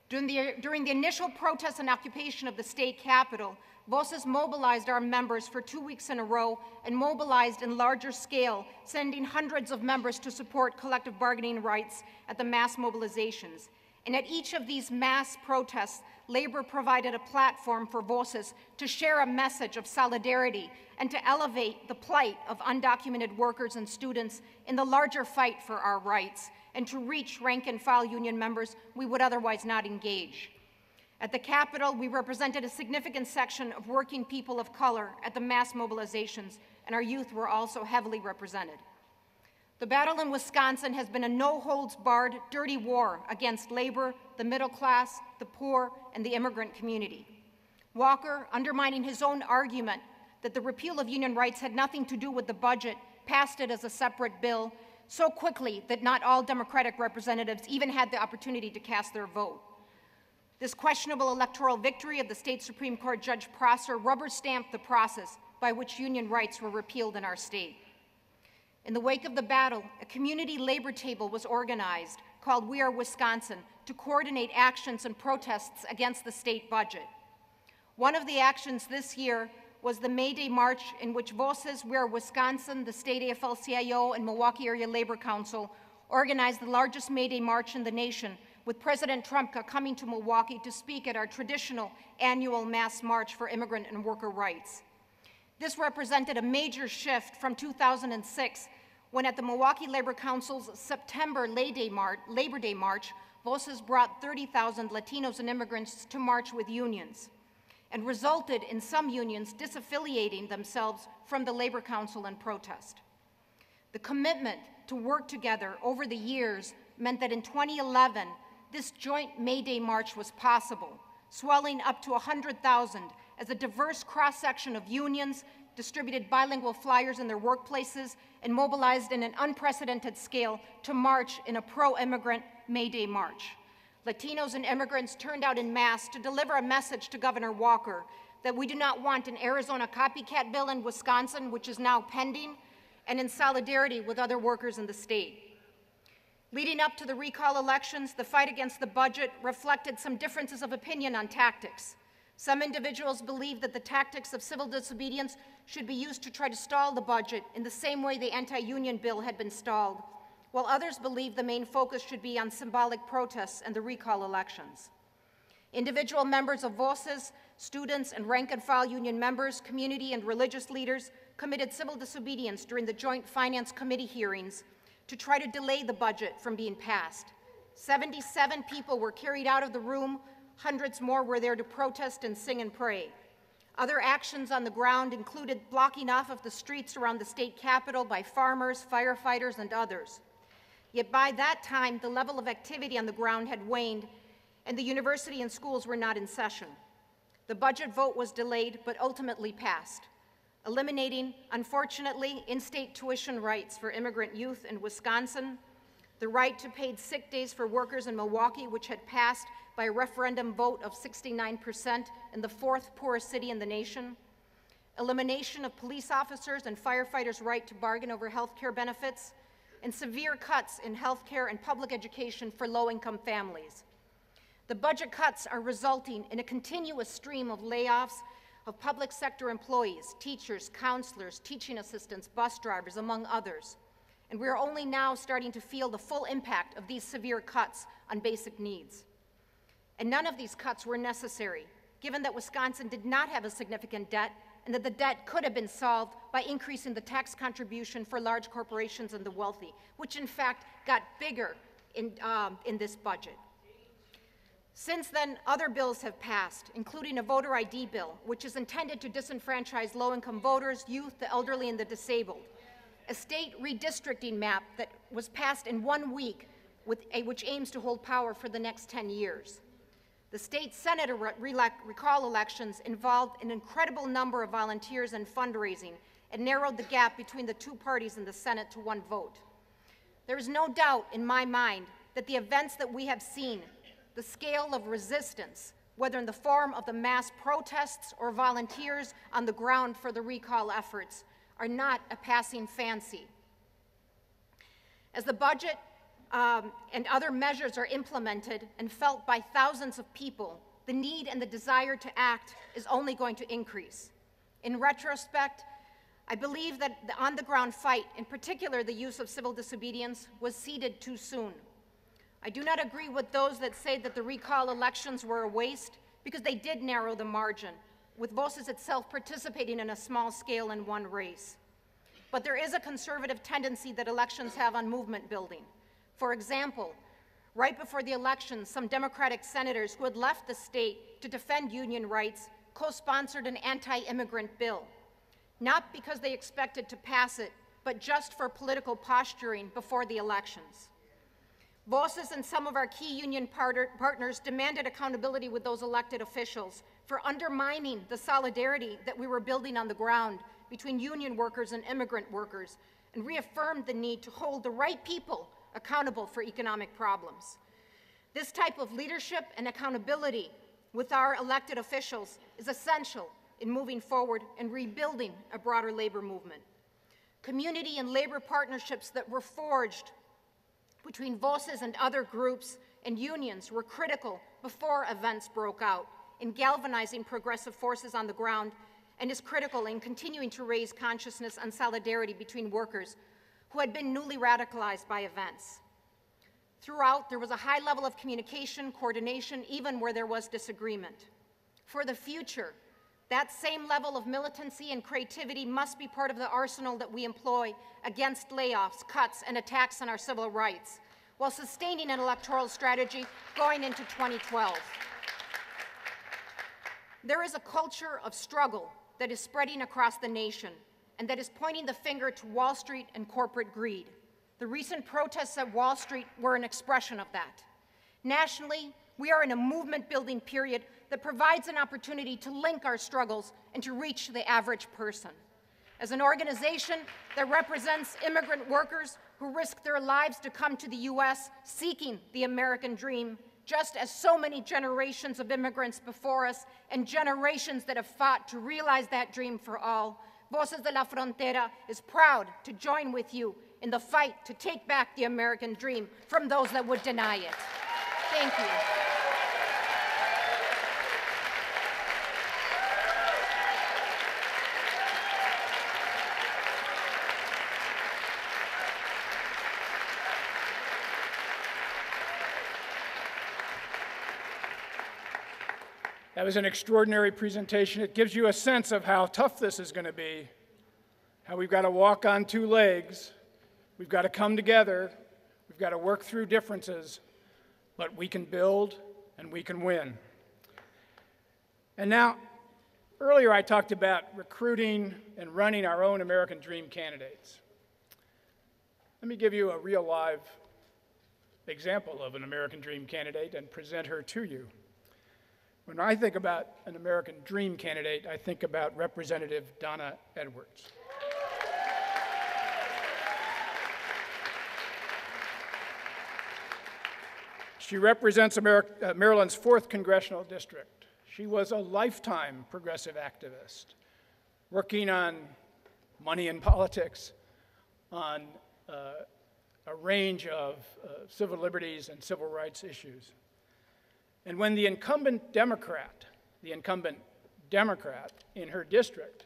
During the initial protest and occupation of the state capitol, Voces mobilized our members for 2 weeks in a row and mobilized in larger scale, sending hundreds of members to support collective bargaining rights at the mass mobilizations. And at each of these mass protests, labor provided a platform for Voces to share a message of solidarity and to elevate the plight of undocumented workers and students in the larger fight for our rights and to reach rank and file union members we would otherwise not engage. At the Capitol, we represented a significant section of working people of color at the mass mobilizations, and our youth were also heavily represented. The battle in Wisconsin has been a no-holds-barred, dirty war against labor, the middle class, the poor, and the immigrant community. Walker, undermining his own argument that the repeal of union rights had nothing to do with the budget, passed it as a separate bill so quickly that not all Democratic representatives even had the opportunity to cast their vote. This questionable electoral victory of the state Supreme Court Judge Prosser rubber-stamped the process by which union rights were repealed in our state. In the wake of the battle, a community labor table was organized called We Are Wisconsin to coordinate actions and protests against the state budget. One of the actions this year was the May Day March in which Voces, We Are Wisconsin, the state AFL-CIO, and Milwaukee Area Labor Council organized the largest May Day March in the nation, with President Trump coming to Milwaukee to speak at our traditional annual mass march for immigrant and worker rights. This represented a major shift from 2006, when at the Milwaukee Labor Council's September Labor Day March, Voces brought 30,000 Latinos and immigrants to march with unions, and resulted in some unions disaffiliating themselves from the Labor Council in protest. The commitment to work together over the years meant that in 2011, this joint May Day March was possible, swelling up to 100,000 as a diverse cross-section of unions distributed bilingual flyers in their workplaces and mobilized in an unprecedented scale to march in a pro-immigrant May Day March. Latinos and immigrants turned out en masse to deliver a message to Governor Walker that we do not want an Arizona copycat bill in Wisconsin, which is now pending, and in solidarity with other workers in the state. Leading up to the recall elections, the fight against the budget reflected some differences of opinion on tactics. Some individuals believed that the tactics of civil disobedience should be used to try to stall the budget in the same way the anti-union bill had been stalled, while others believed the main focus should be on symbolic protests and the recall elections. Individual members of Voces, students, and rank-and-file union members, community and religious leaders committed civil disobedience during the Joint Finance Committee hearings to try to delay the budget from being passed. 77 people were carried out of the room. Hundreds more were there to protest and sing and pray. Other actions on the ground included blocking off of the streets around the state capitol by farmers, firefighters, and others. Yet by that time, the level of activity on the ground had waned, and the university and schools were not in session. The budget vote was delayed, but ultimately passed, eliminating, unfortunately, in-state tuition rights for immigrant youth in Wisconsin, the right to paid sick days for workers in Milwaukee, which had passed by a referendum vote of 69% in the fourth poorest city in the nation, elimination of police officers and firefighters' right to bargain over health care benefits, and severe cuts in health care and public education for low-income families. The budget cuts are resulting in a continuous stream of layoffs of public sector employees, teachers, counselors, teaching assistants, bus drivers, among others. And we are only now starting to feel the full impact of these severe cuts on basic needs. And none of these cuts were necessary, given that Wisconsin did not have a significant debt and that the debt could have been solved by increasing the tax contribution for large corporations and the wealthy, which in fact got bigger in this budget. Since then, other bills have passed, including a voter ID bill, which is intended to disenfranchise low-income voters, youth, the elderly, and the disabled. A state redistricting map that was passed in 1 week, which aims to hold power for the next 10 years. The state Senate recall elections involved an incredible number of volunteers and fundraising and narrowed the gap between the two parties in the Senate to 1 vote. There is no doubt in my mind that the events that we have seen, the scale of resistance, whether in the form of the mass protests or volunteers on the ground for the recall efforts, are not a passing fancy. As the budget and other measures are implemented and felt by thousands of people, the need and the desire to act is only going to increase. In retrospect, I believe that the on-the-ground fight, in particular the use of civil disobedience, was ceded too soon. I do not agree with those that say that the recall elections were a waste, because they did narrow the margin, with Voces itself participating in a small scale in 1 race. But there is a conservative tendency that elections have on movement building. For example, right before the election, some Democratic senators who had left the state to defend union rights co-sponsored an anti-immigrant bill, not because they expected to pass it, but just for political posturing before the elections. Voces and some of our key union partners demanded accountability with those elected officials for undermining the solidarity that we were building on the ground between union workers and immigrant workers, and reaffirmed the need to hold the right people accountable for economic problems. This type of leadership and accountability with our elected officials is essential in moving forward and rebuilding a broader labor movement. Community and labor partnerships that were forged between Voces and other groups and unions were critical before events broke out in galvanizing progressive forces on the ground, and is critical in continuing to raise consciousness and solidarity between workers who had been newly radicalized by events. Throughout, there was a high level of communication, coordination, even where there was disagreement. For the future, that same level of militancy and creativity must be part of the arsenal that we employ against layoffs, cuts, and attacks on our civil rights, while sustaining an electoral strategy going into 2012. There is a culture of struggle that is spreading across the nation and that is pointing the finger to Wall Street and corporate greed. The recent protests at Wall Street were an expression of that. Nationally, we are in a movement-building period that provides an opportunity to link our struggles and to reach the average person. As an organization that represents immigrant workers who risk their lives to come to the U.S. seeking the American dream, just as so many generations of immigrants before us and generations that have fought to realize that dream for all, Voces de la Frontera is proud to join with you in the fight to take back the American dream from those that would deny it. Thank you. That was an extraordinary presentation. It gives you a sense of how tough this is going to be, how we've got to walk on 2 legs, we've got to come together, we've got to work through differences, but we can build and we can win. And now, earlier I talked about recruiting and running our own American Dream candidates. Let me give you a real live example of an American Dream candidate and present her to you. When I think about an American Dream candidate, I think about Representative Donna Edwards. She represents Maryland's 4th Congressional District. She was a lifetime progressive activist, working on money in politics, on a range of civil liberties and civil rights issues. And when the incumbent Democrat in her district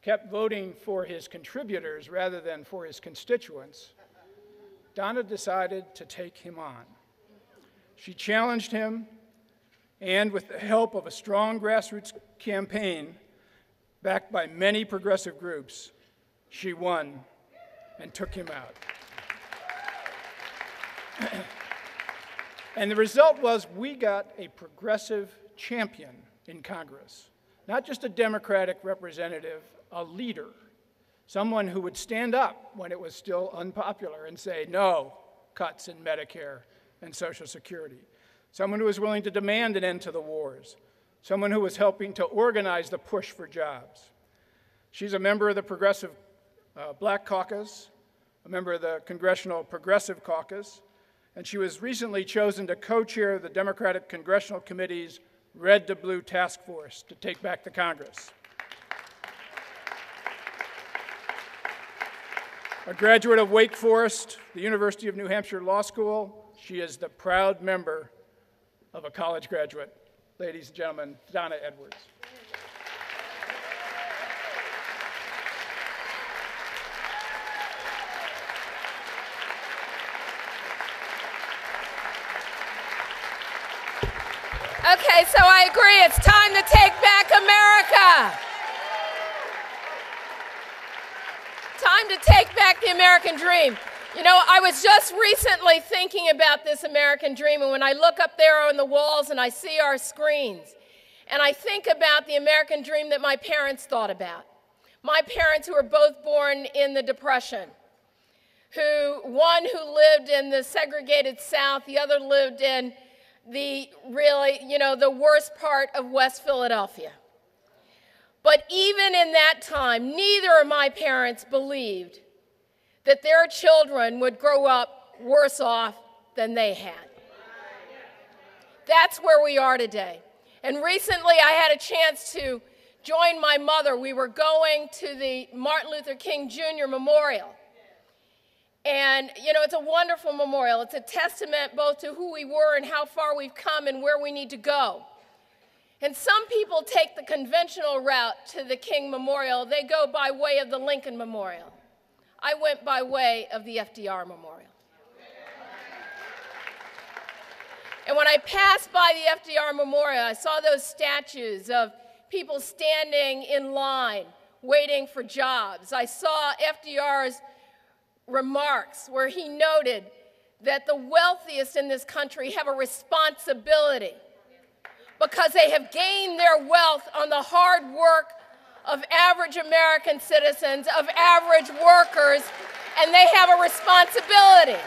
kept voting for his contributors rather than for his constituents, Donna decided to take him on. She challenged him, and with the help of a strong grassroots campaign backed by many progressive groups, she won and took him out. And the result was we got a progressive champion in Congress, not just a Democratic representative, a leader, someone who would stand up when it was still unpopular and say no cuts in Medicare and Social Security, someone who was willing to demand an end to the wars, someone who was helping to organize the push for jobs. She's a member of the Progressive Black Caucus, a member of the Congressional Progressive Caucus, and she was recently chosen to co-chair the Democratic Congressional Committee's Red to Blue Task Force to take back the Congress. A graduate of Wake Forest, the University of New Hampshire Law School, she is the proud member of a college graduate. Ladies and gentlemen, Donna Edwards. Okay, so I agree, it's time to take back America. Time to take back the American dream. You know, I was just recently thinking about this American dream, and when I look up there on the walls and I see our screens, and I think about the American dream that my parents thought about. My parents, who were both born in the Depression, one who lived in the segregated South, the other lived in the the worst part of West Philadelphia. But even in that time, neither of my parents believed that their children would grow up worse off than they had. That's where we are today. And recently I had a chance to join my mother. We were going to the Martin Luther King Jr. Memorial. And, you know, it's a wonderful memorial. It's a testament both to who we were and how far we've come and where we need to go. And some people take the conventional route to the King Memorial. They go by way of the Lincoln Memorial. I went by way of the FDR Memorial. And when I passed by the FDR Memorial, I saw those statues of people standing in line, waiting for jobs. I saw FDR's remarks where he noted that the wealthiest in this country have a responsibility because they have gained their wealth on the hard work of average American citizens, of average workers, and they have a responsibility.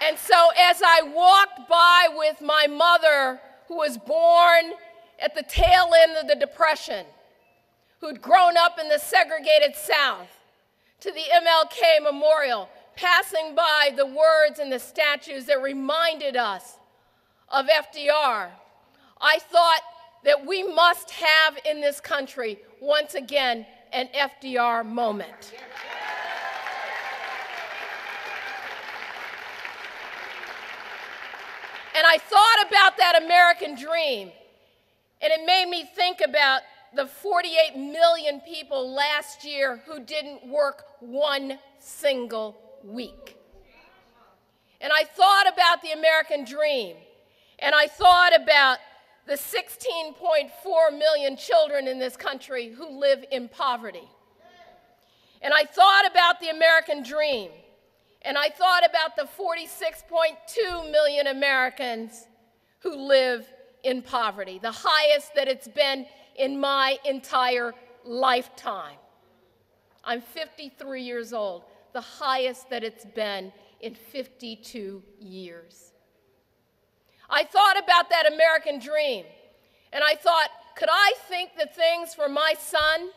And so as I walked by with my mother, who was born at the tail end of the Depression, who'd grown up in the segregated South, to the MLK Memorial, passing by the words and the statues that reminded us of FDR, I thought that we must have in this country, once again, an FDR moment. And I thought about that American dream, and it made me think about the 48 million people last year who didn't work one single week. And I thought about the American dream, and I thought about the 16.4 million children in this country who live in poverty. And I thought about the American dream, and I thought about the 46.2 million Americans who live in poverty, the highest that it's been in my entire lifetime. I'm 53 years old, the highest that it's been in 52 years. I thought about that American dream, and I thought, could I think the things for my son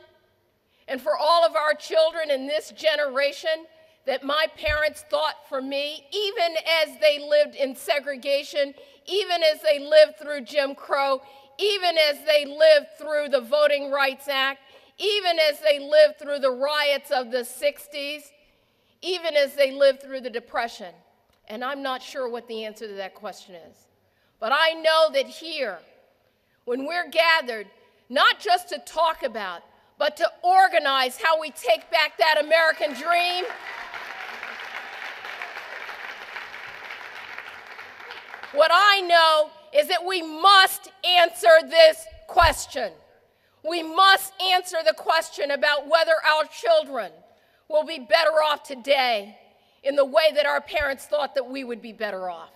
and for all of our children in this generation that my parents thought for me, even as they lived in segregation, even as they lived through Jim Crow, even as they lived through the Voting Rights Act, even as they lived through the riots of the 60s, even as they lived through the Depression. And I'm not sure what the answer to that question is. But I know that here, when we're gathered, not just to talk about, but to organize how we take back that American dream, what I know is that we must answer this question. We must answer the question about whether our children will be better off today in the way that our parents thought that we would be better off.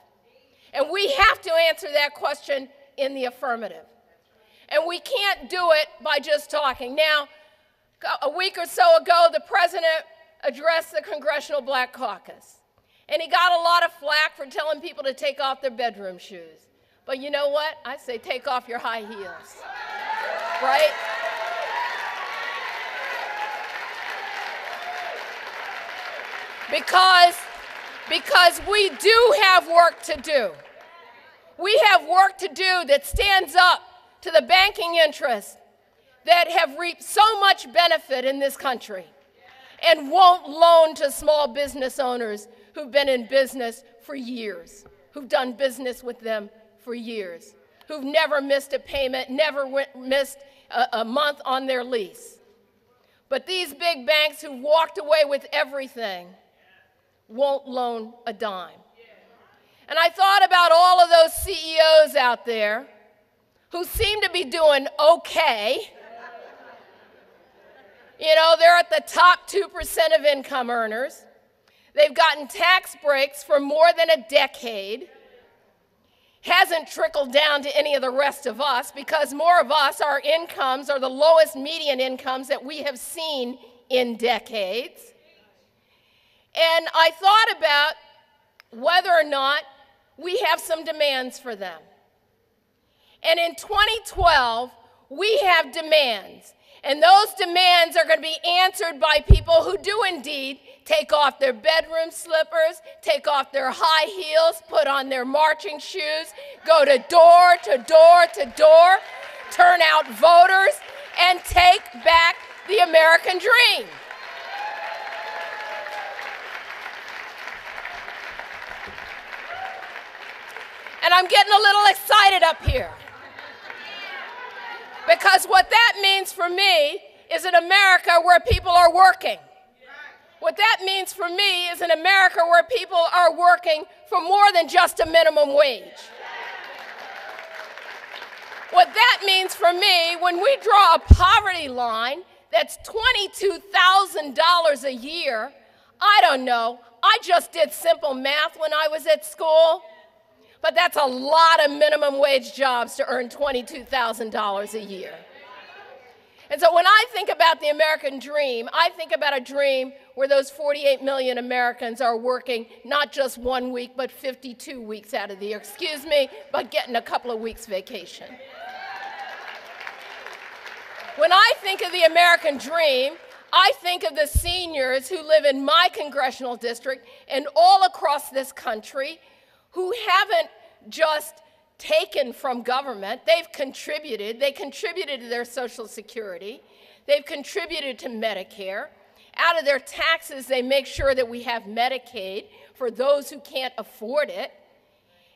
And we have to answer that question in the affirmative. And we can't do it by just talking. Now, a week or so ago, the president addressed the Congressional Black Caucus. And he got a lot of flack for telling people to take off their bedroom shoes. But you know what? I say take off your high heels, right? Because we do have work to do. We have work to do that stands up to the banking interests that have reaped so much benefit in this country and won't loan to small business owners who've been in business for years, who've done business with them for years, who've never missed a payment, never missed a month on their lease. But these big banks who walked away with everything won't loan a dime. And I thought about all of those CEOs out there who seem to be doing okay. You know, they're at the top 2% of income earners. They've gotten tax breaks for more than a decade. Hasn't trickled down to any of the rest of us because more of us, our incomes are the lowest median incomes that we have seen in decades. And I thought about whether or not we have some demands for them. And in 2012, we have demands. And those demands are going to be answered by people who do indeed take off their bedroom slippers, take off their high heels, put on their marching shoes, go to door to door to door, turn out voters, and take back the American dream. And I'm getting a little excited up here. Because what that means for me is an America where people are working. What that means for me is an America where people are working for more than just a minimum wage. What that means for me, when we draw a poverty line that's $22,000 a year, I don't know, I just did simple math when I was at school. But that's a lot of minimum wage jobs to earn $22,000 a year. And so when I think about the American dream, I think about a dream where those 48 million Americans are working not just 1 week, but 52 weeks out of the year. Excuse me, but getting a couple of weeks vacation. When I think of the American dream, I think of the seniors who live in my congressional district and all across this country who haven't just taken from government, they've contributed. They contributed to their Social Security. They've contributed to Medicare. Out of their taxes, they make sure that we have Medicaid for those who can't afford it.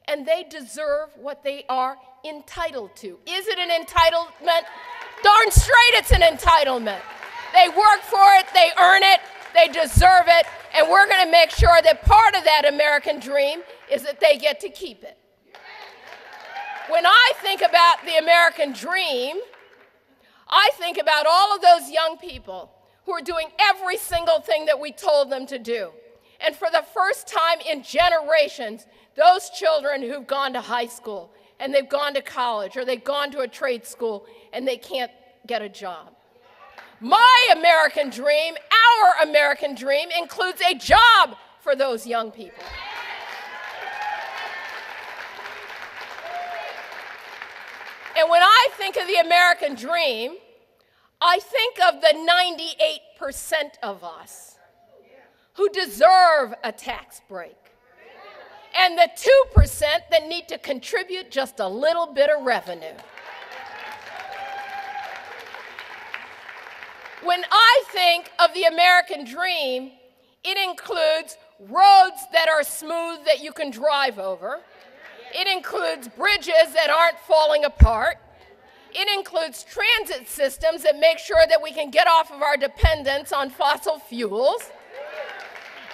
And they deserve what they are entitled to. Is it an entitlement? Darn straight it's an entitlement. They work for it, they earn it, they deserve it, and we're going to make sure that part of that American dream is that they get to keep it. When I think about the American dream, I think about all of those young people who are doing every single thing that we told them to do. And for the first time in generations, those children who've gone to high school and they've gone to college or they've gone to a trade school and they can't get a job. My American dream, our American dream, includes a job for those young people. And when I think of the American dream, I think of the 98% of us who deserve a tax break, and the 2% that need to contribute just a little bit of revenue. When I think of the American dream, it includes roads that are smooth that you can drive over. It includes bridges that aren't falling apart. It includes transit systems that make sure that we can get off of our dependence on fossil fuels.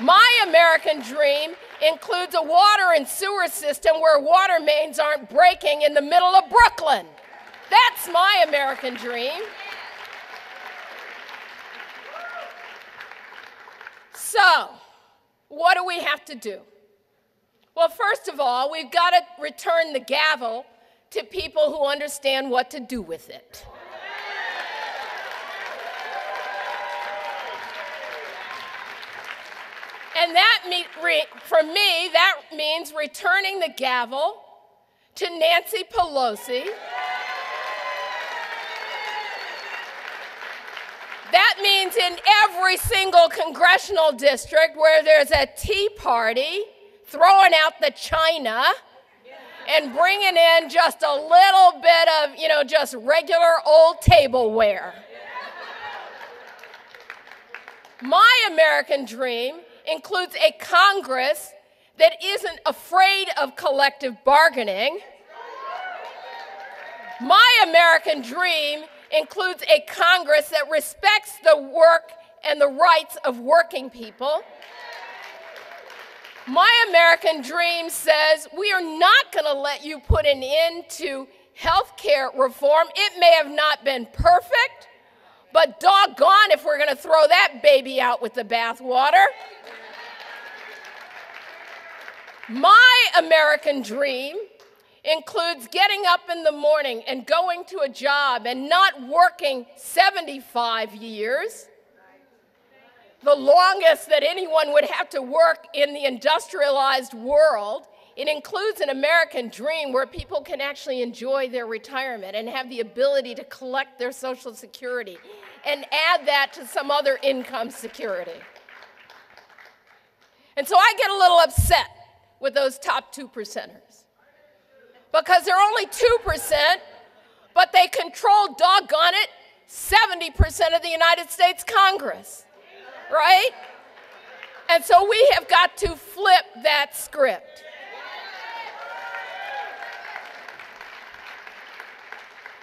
My American dream includes a water and sewer system where water mains aren't breaking in the middle of Brooklyn. That's my American dream. So, what do we have to do? Well, first of all, we've got to return the gavel to people who understand what to do with it. And for me, that means returning the gavel to Nancy Pelosi. That means in every single congressional district where there's a Tea Party, throwing out the china and bringing in just a little bit of, just regular old tableware. My American dream includes a Congress that isn't afraid of collective bargaining. My American dream includes a Congress that respects the work and the rights of working people. My American dream says we are not going to let you put an end to health care reform. It may have not been perfect, but doggone if we're going to throw that baby out with the bathwater. My American dream includes getting up in the morning and going to a job and not working 75 years, the longest that anyone would have to work in the industrialized world. It includes an American dream where people can actually enjoy their retirement and have the ability to collect their Social Security and add that to some other income security. And so I get a little upset with those top 2%ers. Because they're only 2%, but they control, doggone it, 70% of the United States Congress, right? And so we have got to flip that script.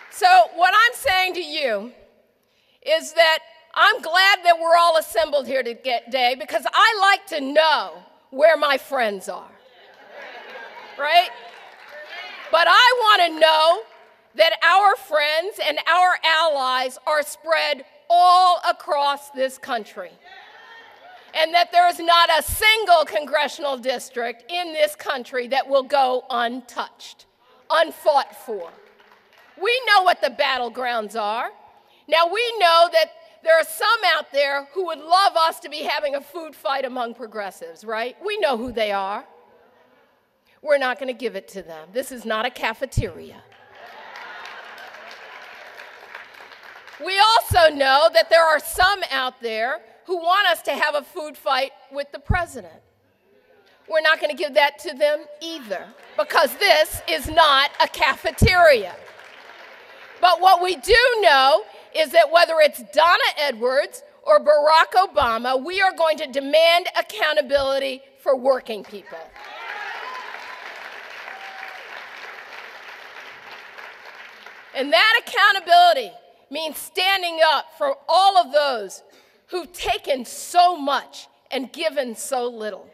So what I'm saying to you is that I'm glad that we're all assembled here today because I like to know where my friends are, right? But I want to know that our friends and our allies are spread all across this country, and that there is not a single congressional district in this country that will go untouched, unfought for. We know what the battlegrounds are. Now, we know that there are some out there who would love us to be having a food fight among progressives, right? We know who they are. We're not going to give it to them. This is not a cafeteria. We also know that there are some out there who want us to have a food fight with the president. We're not going to give that to them either, because this is not a cafeteria. But what we do know is that whether it's Donna Edwards or Barack Obama, we are going to demand accountability for working people. And that accountability means standing up for all of those who've taken so much and given so little.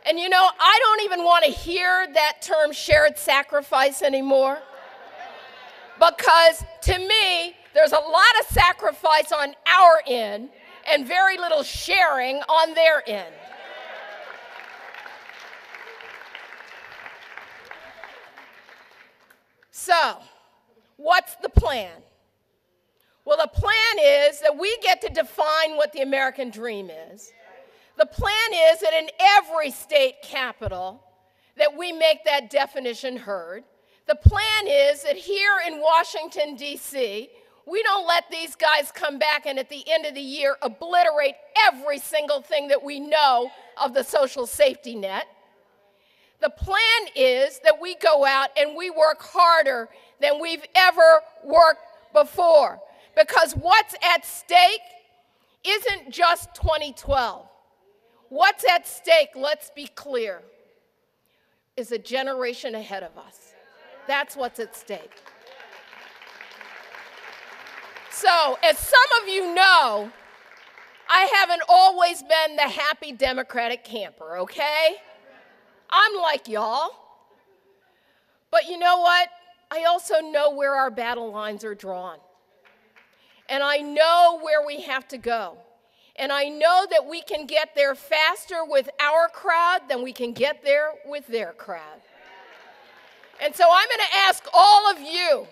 And you know, I don't even want to hear that term shared sacrifice anymore, because to me, there's a lot of sacrifice on our end and very little sharing on their end. So, what's the plan? Well, the plan is that we get to define what the American dream is. The plan is that in every state capital that we make that definition heard. The plan is that here in Washington, D.C., We don't let these guys come back and at the end of the year obliterate every single thing that we know of the social safety net. The plan is that we go out and we work harder than we've ever worked before, because what's at stake isn't just 2012. What's at stake, let's be clear, is a generation ahead of us. That's what's at stake. So, as some of you know, I haven't always been the happy Democratic camper, okay? I'm like y'all. But you know what? I also know where our battle lines are drawn. And I know where we have to go. And I know that we can get there faster with our crowd than we can get there with their crowd. And so I'm going to ask all of you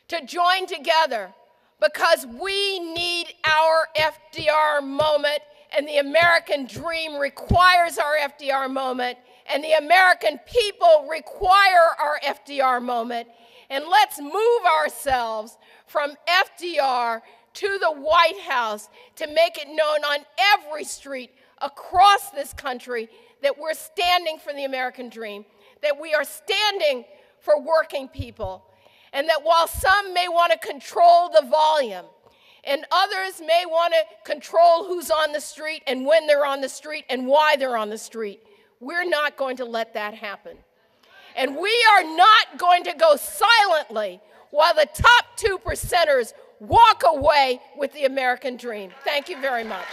to join together, because we need our FDR moment, and the American dream requires our FDR moment, and the American people require our FDR moment. And let's move ourselves from FDR to the White House to make it known on every street across this country that we're standing for the American dream, that we are standing for working people, and that while some may want to control the volume, and others may want to control who's on the street and when they're on the street and why they're on the street, we're not going to let that happen. And we are not going to go silently while the top 2%ers walk away with the American dream. Thank you very much.